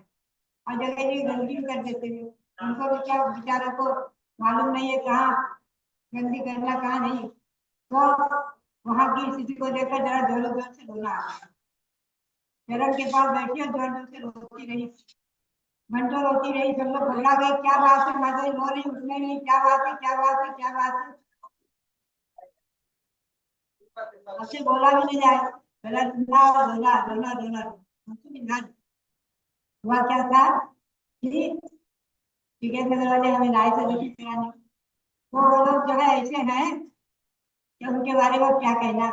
और जगह जगह गंदगी कर देते हैं। उनको भी क्या बेचारों को मालूम नहीं है कहाँ गंदगी करना कहाँ नहीं। तो वहाँ की स्थिति को देखकर जरा जोर जोर से रोना आ गया। चरण के पास बैठी और जोर जोर से रोती रही, घंटों रोती रही। सब लोग घबरा गए, क्या बात है माता जी रो रही, उठने नहीं, क्या बात है क्या बात है क्या बात है। उससे बोला भी नहीं जाए, हुआ क्या था कि नगर वाले हमें लाए थे दर्शन कराने। वो लोग जो है ऐसे हैं कि उनके बारे में क्या कहना,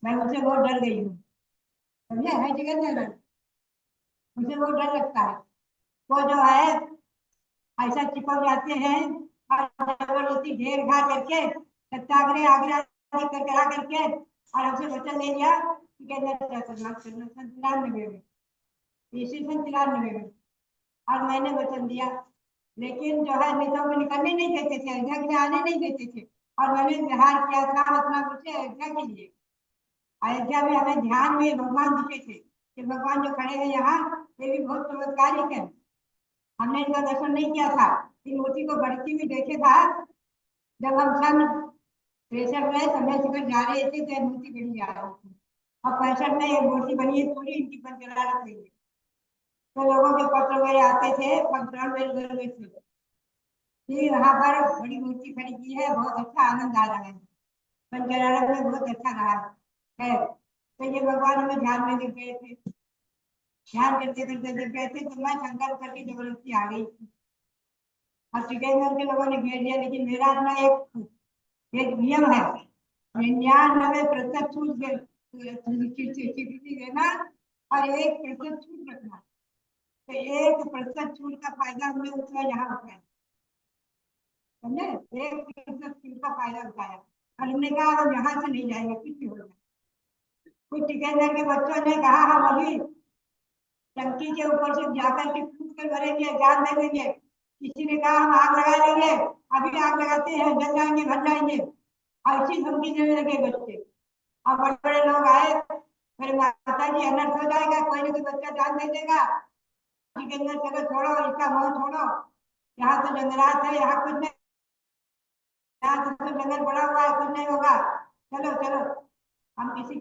मैं उनसे बहुत डर गई हूँ, समझे है जगह नगर, मुझे बहुत डर लगता है। वो जो है ऐसा चिपक जाते हैं और जबरदस्ती घेर घा करके सत्याग्रह आगरा जी कर करा करके और हमसे वचन ले लिया कि कहना सन 93 में, ईस्वी सन 93 में, और मैंने वचन दिया। लेकिन जो है नेताओं को निकलने नहीं देते थे, अयोध्या के लिए आने नहीं देते थे, और मैंने बिहार किया था अपना कुछ अयोध्या के लिए। अयोध्या में हमें ध्यान में भगवान दिखे थे कि भगवान जो खड़े हैं यहाँ ये भी बहुत चमत्कारिक है। हमने इनका दर्शन नहीं किया था, इन मूर्ति को बढ़ती हुई देखे था जब हम सन 63 में समय शिखर जा रहे थे तो मूर्ति बनी जा रही थी, और 65 में एक मूर्ति बनी है पूरी इनकी पंचरा रख हुई है। तो लोगों के पत्र वगैरह आते थे, पंचरण में थे कि वहाँ पर बड़ी मूर्ति खड़ी की है, बहुत अच्छा आनंद आ रहा है, पंचरारक में बहुत अच्छा रहा है। तो ये भगवान हमें ध्यान में दिख गए थे, ध्यान करते करते दिख गए थे, तो मैं संकल्प करके जबरदस्ती आ गई थी और टिकैतगढ़ के लोगों ने घेर दिया। लेकिन मेरा अपना एक नियम है, 99% छूट देना और 1% छूट रखना। तो 1% छूट का फायदा हमने उठाया, यहाँ उठाया, समझे, 1% छूट का फायदा उठाया और हमने कहा हम यहाँ से नहीं जाएंगे, कुछ भी हो जाए। कुछ टिकैतगढ़ के बच्चों ने कहा हम अभी टंकी के ऊपर से जाकर के कूद कर भरेंगे, जान दे देंगे। किसी ने कहा हम आग लगा लेंगे, अभी आग लगाते हैं, जल जाएंगे, भर जाएंगे, ऐसी धमकी देने लगे बच्चे। अब बड़े बड़े लोग आए, मेरे माता जी अनर्थ हो जाएगा, कोई ना कोई बच्चा जान दे देगा, टिकैतगढ़ चलो छोड़ो, इसका मोह छोड़ो, यहाँ तो जंगलात है, यहाँ कुछ नहीं, यहाँ तो जंगल पड़ा हुआ है, कुछ नहीं होगा, चलो चलो हम किसी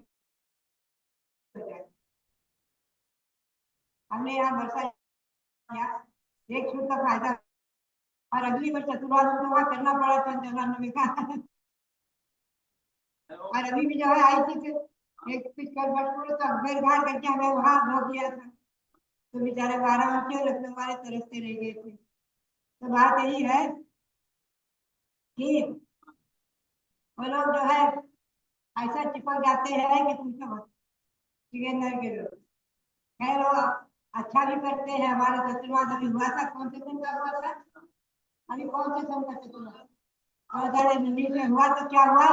हमने यहाँ वर्षा किया, 1 छूट का फायदा, और अगली बार चतुर्मास करना पड़ा था 94 का। और अभी भी जो है आई थी एक पिछले वर्ष को तो घेर घाट करके हमें वहां रोक दिया था, तो बेचारे बाराबंकी और लखनऊ वाले तरसते रह गए थे। तो बात यही है कि वो लोग जो है ऐसा चिपक जाते हैं कि पूछो मत, टिकैतगढ़ के लोग। खैर वो अच्छा भी करते हैं। हमारा चतुर्मास अभी हुआ था, कौन से दिन का हुआ था, अभी कौन से सन का चतुर्मास, 2019 में हुआ। तो क्या हुआ,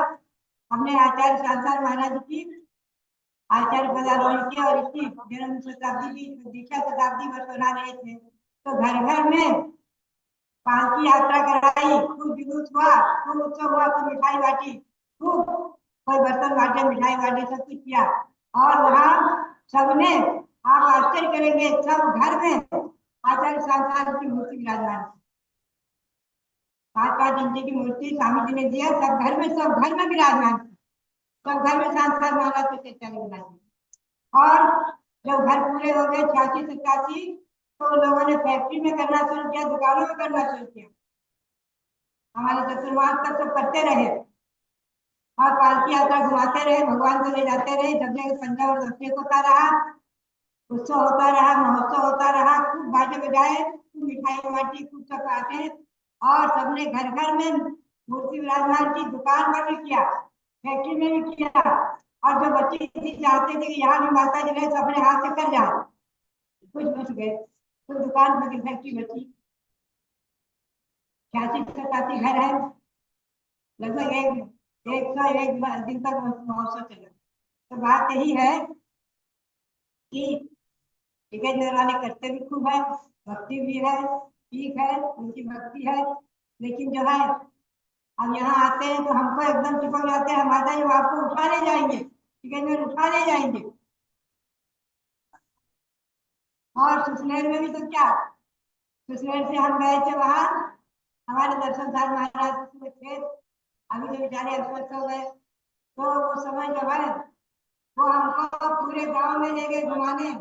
हमने आचार्य शांतार महाराज की आचार्य पदारोहण किया और इसकी जन्म शताब्दी की दीक्षा शताब्दी वर्ष मना रहे थे। तो घर घर में पालकी यात्रा कराई, खूब जुलूस हुआ, खूब उत्सव हुआ, खूब मिठाई बांटी, खूब कोई बर्तन बांटे, मिठाई बांटे, सब कुछ किया। और वहाँ सबने, आप आश्चर्य करेंगे, सब घर में आचार्य शांतार की मूर्ति विराजमान, 5-5 इंच की मूर्ति स्वामी जी ने दिया, सब घर में विराजमान, सब घर में शांतार महाराज को चर्चा विराजमान। और जब घर पूरे हो गए 86-87, तो लोगों ने फैक्ट्री में करना शुरू किया, दुकानों में करना शुरू किया। हमारे चतुर्मास तक सब करते रहे और पालकी यात्रा घुमाते रहे, भगवान को ले जाते रहे, जब जगह पंजा और दक्षिण होता रहा, उत्सव होता रहा, महोत्सव होता रहा, खूब बाजे बजाए, खूब मिठाई बांटी, खूब सब खाते, और सबने घर घर में मूर्ति विराजमान की, दुकान पर भी किया, फैक्ट्री में भी किया। और जो बच्चे चाहते थे कि यहाँ भी माता जी रहे तो अपने हाथ से कर जाए, कुछ बच गए, तो दुकान बची, फैक्ट्री बची। 86-87 घर है, लगभग 101 दिन तक महोत्सव चला। तो बात यही है कि टिकैतगढ़ वाले करते भी खूब है, भक्ति भी है, ठीक है, उनकी भक्ति है। लेकिन जो है अब यहाँ आते हैं तो हमको एकदम चिपक जाते हैं, माता जी आपको उठा ले जाएंगे, टिकैतगढ़ उठा ले जाएंगे। और सुसनेर में भी तो क्या, सुसनेर से हम गए थे, वहां हमारे दर्शन साहब महाराज थे, अभी तो बेचारे अस्वस्थ हो गए। तो वो समय जो है वो हमको पूरे गांव में ले गए घुमाने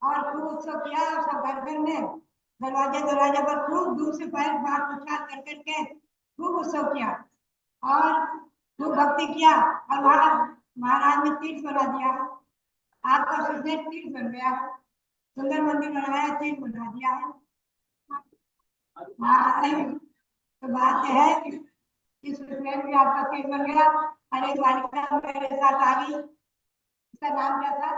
और खूब उत्सव किया। सब घर घर में दरवाजे पर खूब दूर से पैर बार प्रचार कर करके खूब उत्सव किया और खूब भक्ति किया। और वहाँ महाराज ने तीर्थ बना दिया, आपका सुसनेर तीर्थ बन गया है, सुंदर मंदिर बनाया, तीर्थ बना दिया है। तो बात यह है कि सुसनेर भी आपका तीर्थ बन गया। और एक बालिका मेरे साथ आ गई, इसका नाम क्या था,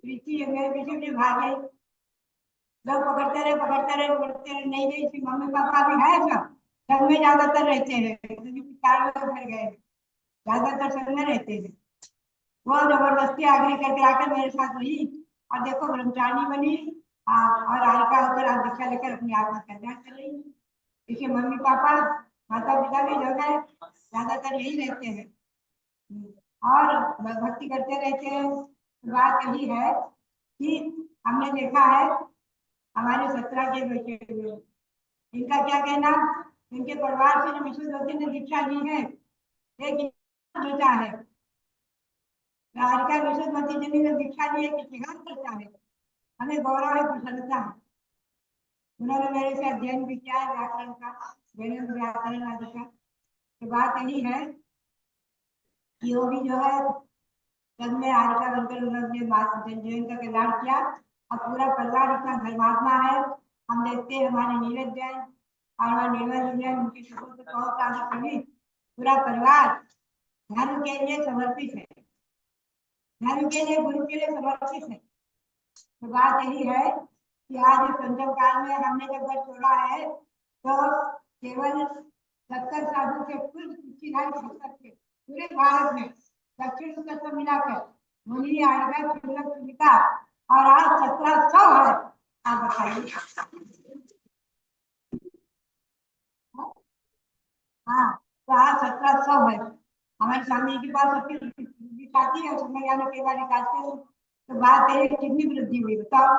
प्रीति, मेरे पीछे पीछे भाग गई। लोग पकड़ते रहे, नहीं गई थी। मम्मी पापा भी है, सब संग में ज्यादातर रहते हैं, 4 लोग घर गए। ज्यादातर संग में रहते हैं। वो जबरदस्ती आग्रह करके आकर मेरे साथ रही और देखो ब्रह्मचारिणी बनी और आरिका होकर आज दीक्षा लेकर अपनी आत्मा कल्याण कर रही है। देखिए मम्मी पापा माता पिता भी जो है ज्यादातर यही रहते हैं और भक्ति करते रहते हैं। बात यही है कि हमने देखा है हमारे 17 के बेटे हुए, इनका क्या कहना, इनके परिवार से जो विशुद्ध ने दीक्षा ली है एक बेटा है, राधिका विशुद्धमती जी ने दीक्षा ली है कि करता है, हमें गौरव है, प्रसन्नता है। उन्होंने मेरे से अध्ययन भी किया है व्याकरण का, वेदांत व्याकरण आदि का। तो बात यही है कि वो भी जो है तब में आरिका बनकर उन्होंने जीवन का कल्याण किया और पूरा परिवार इतना धर्मात्मा है। हम देखते हैं हमारे नीरज जैन और हमारे निर्मल जैन, उनके शुरू से बहुत आगे कभी पूरा परिवार धर्म के लिए समर्पित है, धर्म के लिए गुरु के लिए समर्पित है। तो बात यही है कि आज संजम काल में हमने जब घर छोड़ा है तो केवल 70 साधु के कुल 70 के पूरे भारत में दक्षिण उत्तर से मिलाकर मुनि आएगा सुनिता और आज 1700 है। आप बताइए। हाँ तो आज 1700 है। हमारे स्वामी के पास सबकी दिखाती है उसमें यानी कई बार निकालते हैं। तो बात है कितनी वृद्धि हुई बताओ।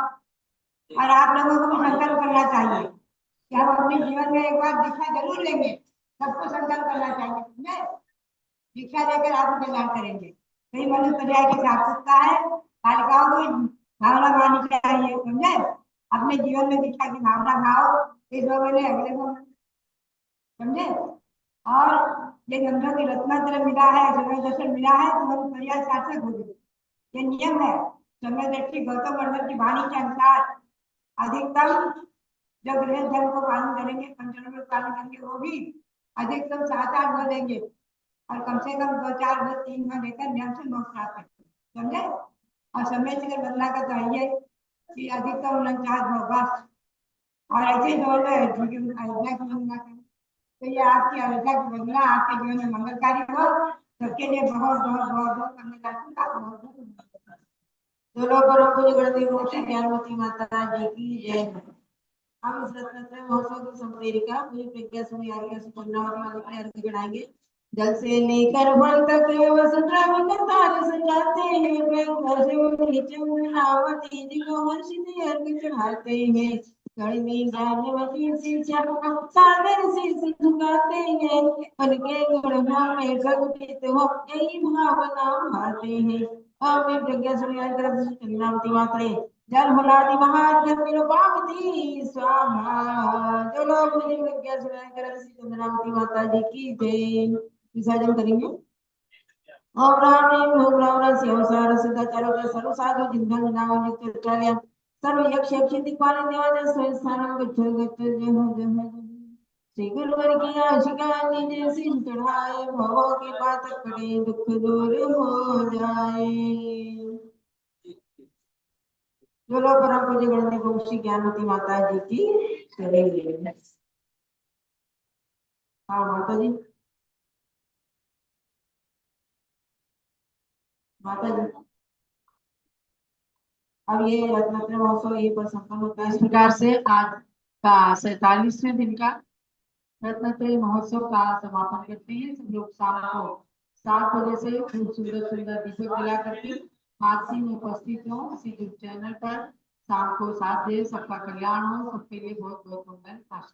और आप लोगों को भी संकल्प करना चाहिए कि हम अपने जीवन में एक बार दीक्षा जरूर लेंगे, सबको संकल्प करना चाहिए। दीक्षा लेकर आप कल्याण करेंगे। कई मनुष्य पर्याय के साथ सकता है, बालिकाओं को भावना मानी चाहिए, समझे। अपने जीवन में दीक्षा की भावना भाव इस 2 महीने अगले को समझे। और ये गंधों की रत्नात्र मिला है, समय दर्शन मिला है तो मनुष्य पर्याय सार्थक हो गए। ये नियम है समय दृष्टि गौतम वर्धन की वाणी के अनुसार अधिकतम जो गृह धर्म को पालन करेंगे, पंचम पालन करेंगे, वो भी अधिकतम 7-8 भर देंगे और कम से कम 2-4 भर 3 भर लेकर नियम से मोक्ष प्राप्त करते, समझे। और समय से बदला का चाहिए कि अधिकतम 49 भर बस। और ऐसे जोड़ अयोध्या की बदला करें तो ये आपकी अयोध्या की बदला आपके जीवन में मंगलकारी हो। सबके लिए बहुत बहुत बहुत बहुत मंगलकारी। ज्ञानवती माता जी की जय। हम इस रत्नत्रय महोत्सव की संप्रेरिका पूरी प्रज्ञा सुनी आर्या सुपन्नावती वाले के अर्घ गणाएंगे। जल से लेकर बल तक तारे सजाते हैं, प्रेम से नीचे नावती जी को हर्षित अर्घ चढ़ाते हैं। कड़वी ज्ञानवती शिक्षा सागर से झुकाते हैं, उनके गुणों में भक्ति हो यही भावना भाते हैं। हम प्रज्ञा सुनी आर्या सुपन्नावती मातरे जल भुलादी महाजन पावती स्वाहा। जो लोग मुझे प्रज्ञा सुनाया कर चंद्रावती माता जी की जय। विसर्जन करेंगे। ओम राम ओम राम रस्य सार सिद्ध चारों सर्व साधु जिंधन नाम नित्य चार्य सर्व यक्ष यक्ष दिक्पाल देवादि स्थानम गच्छ गच्छ जय हो जय हो। श्री गुरुवर की आशिका निज सिंह चढ़ाए, भवों के पातक कटे दुख दूर हो जाए। जो लोग परम पूज्य गणनी गोष्ठी ज्ञानवती माता जी की करेंगे। हाँ माता जी, माता जी अब ये रत्नत्रय महोत्सव यही पर संपन्न होता है। इस प्रकार से आज का 47वें दिन का रत्नत्रय महोत्सव का समापन करते हैं। सब लोग शाम को 7 बजे से खूब सुंदर सुंदर दीपक जला करके हाथी में उपस्थित हो। इसी चैनल पर शाम को 7 बजे सबका कल्याण हो, सबके लिए बहुत बहुत मंगल आशीर्वाद।